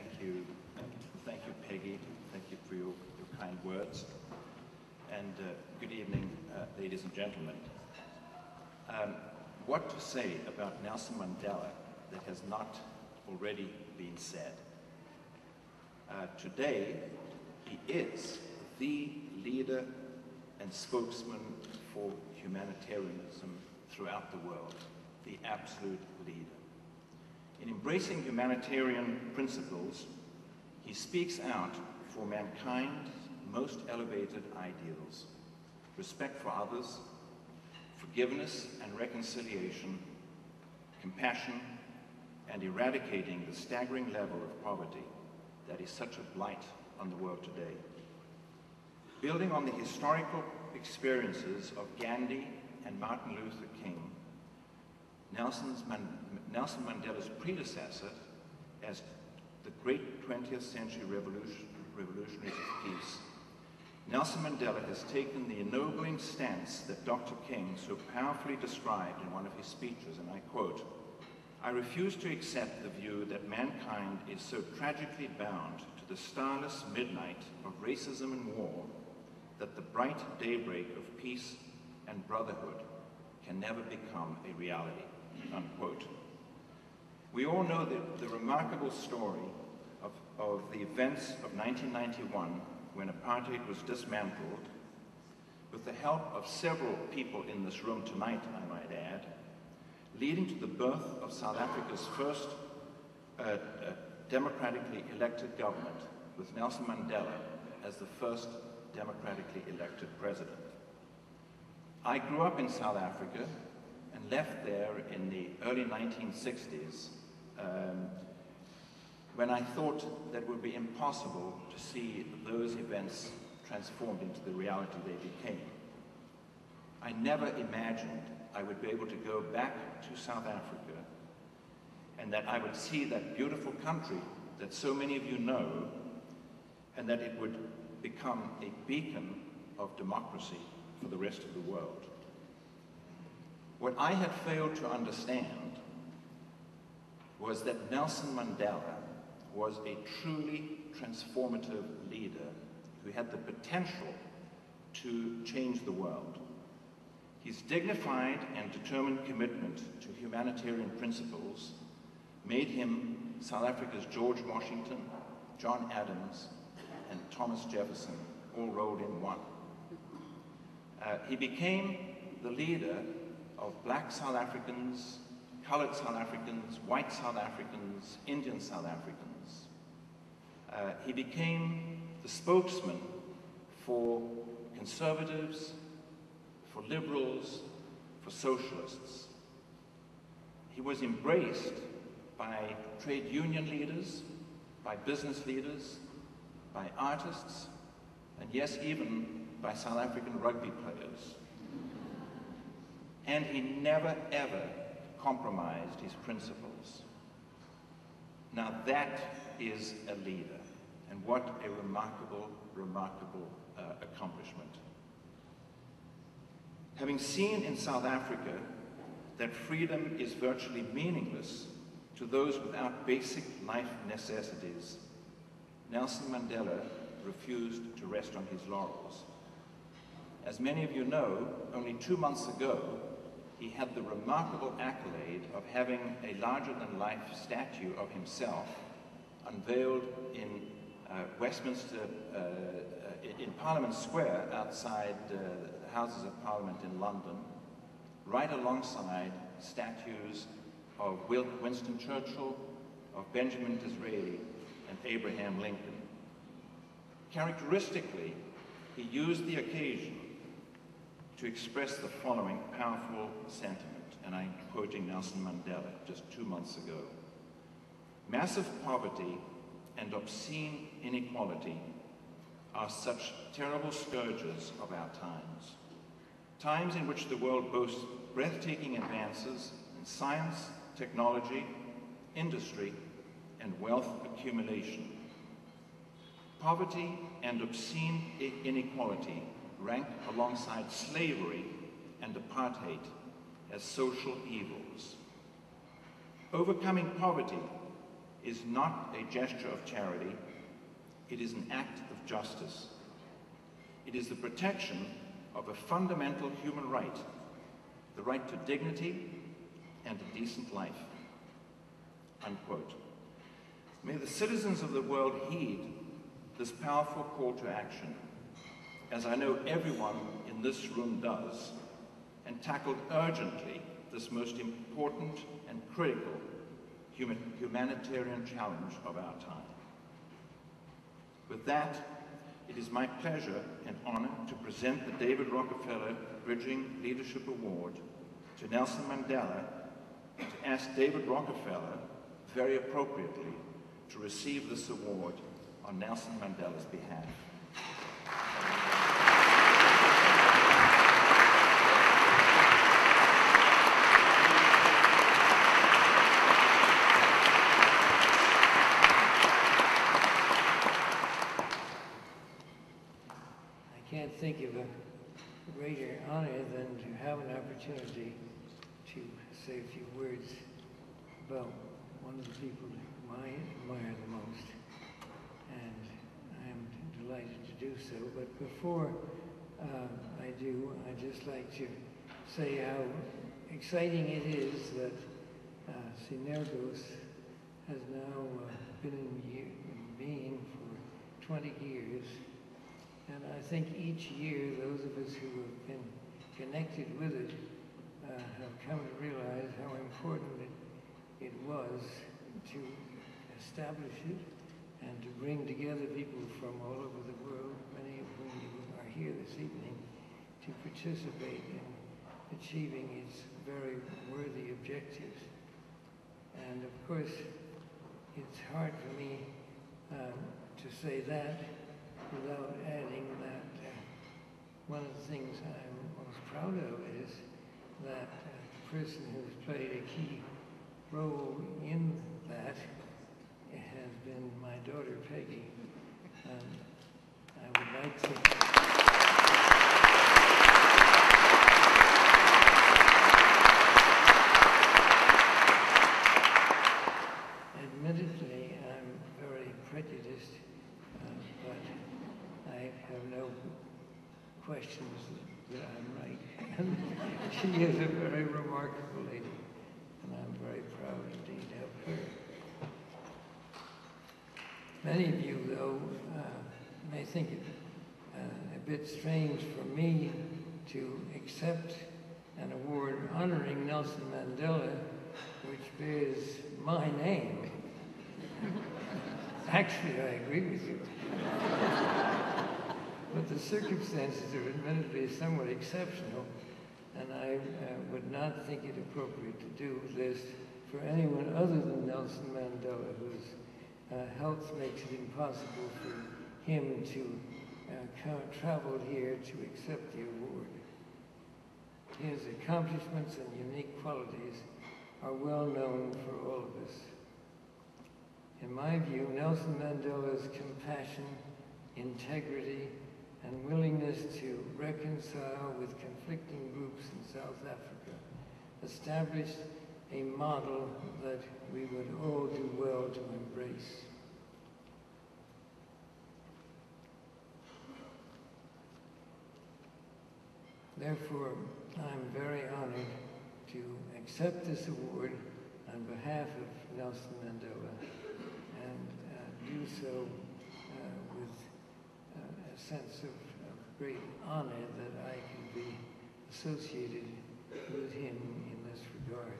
Thank you, Peggy. Thank you for your kind words. And good evening, ladies and gentlemen. What to say about Nelson Mandela that has not already been said? Today, he is the leader and spokesman for humanitarianism throughout the world, the absolute leader. In embracing humanitarian principles, he speaks out for mankind's most elevated ideals: respect for others, forgiveness and reconciliation, compassion, and eradicating the staggering level of poverty that is such a blight on the world today. Building on the historical experiences of Gandhi and Martin Luther King, Nelson Mandela's predecessor as the great 20th century revolutionaries of peace, Nelson Mandela has taken the ennobling stance that Dr. King so powerfully described in one of his speeches, and I quote, "I refuse to accept the view that mankind is so tragically bound to the starless midnight of racism and war that the bright daybreak of peace and brotherhood can never become a reality," unquote. We all know the remarkable story of the events of 1991 when apartheid was dismantled, with the help of several people in this room tonight, I might add, leading to the birth of South Africa's first democratically elected government, with Nelson Mandela as the first democratically elected president. I grew up in South Africa and left there in the early 1960s when I thought that it would be impossible to see those events transformed into the reality they became. I never imagined I would be able to go back to South Africa and that I would see that beautiful country that so many of you know, and that it would become a beacon of democracy for the rest of the world. What I had failed to understand was that Nelson Mandela was a truly transformative leader who had the potential to change the world. His dignified and determined commitment to humanitarian principles made him South Africa's George Washington, John Adams, and Thomas Jefferson, all rolled in one. He became the leader of Black South Africans, colored South Africans, white South Africans, Indian South Africans. He became the spokesman for conservatives, for liberals, for socialists. He was embraced by trade union leaders, by business leaders, by artists, and yes, even by South African rugby players. And he never, ever compromised his principles. Now that is a leader, and what a remarkable, remarkable accomplishment. Having seen in South Africa that freedom is virtually meaningless to those without basic life necessities, Nelson Mandela refused to rest on his laurels. As many of you know, only 2 months ago, he had the remarkable accolade of having a larger-than-life statue of himself unveiled in Westminster, in Parliament Square, outside the Houses of Parliament in London, right alongside statues of Winston Churchill, of Benjamin Disraeli, and Abraham Lincoln. Characteristically, he used the occasion to express the following powerful sentiment, and I'm quoting Nelson Mandela just 2 months ago. "Massive poverty and obscene inequality are such terrible scourges of our times. Times in which the world boasts breathtaking advances in science, technology, industry, and wealth accumulation. Poverty and obscene inequality rank alongside slavery and apartheid as social evils. Overcoming poverty is not a gesture of charity, it is an act of justice. It is the protection of a fundamental human right, the right to dignity and a decent life." Unquote. May the citizens of the world heed this powerful call to action, as I know everyone in this room does, and tackle urgently this most important and critical humanitarian challenge of our time. With that, it is my pleasure and honor to present the David Rockefeller Bridging Leadership Award to Nelson Mandela, and to ask David Rockefeller, very appropriately, to receive this award on Nelson Mandela's behalf. I can't think of a greater honor than to have an opportunity to say a few words about one of the people whom I admire the most, and I am delighted to do so. But before I do, I'd just like to say how exciting it is that Synergos has now been in being for 20 years. And I think each year, those of us who have been connected with it have come to realize how important it was to establish it and to bring together people from all over the world, many of whom are here this evening, to participate in achieving its very worthy objectives. And of course, it's hard for me to say that without adding that one of the things I'm most proud of is that the person who's played a key role in that has been my daughter, Peggy. I would like to... Admittedly, I'm very prejudiced, but I have no questions that I'm right. And she is a very remarkable lady, and I'm very proud indeed of her. Many of you, though, may think it a bit strange for me to accept an award honoring Nelson Mandela, which bears my name. Actually, I agree with you. But the circumstances are admittedly somewhat exceptional, and I would not think it appropriate to do this for anyone other than Nelson Mandela, whose health makes it impossible for him to travel here to accept the award. His accomplishments and unique qualities are well known for all of us. In my view, Nelson Mandela's compassion, integrity, and willingness to reconcile with conflicting groups in South Africa established a model that we would all do well to embrace. Therefore, I'm very honored to accept this award on behalf of Nelson Mandela and do so with a sense of great honor that I can be associated with him in this regard.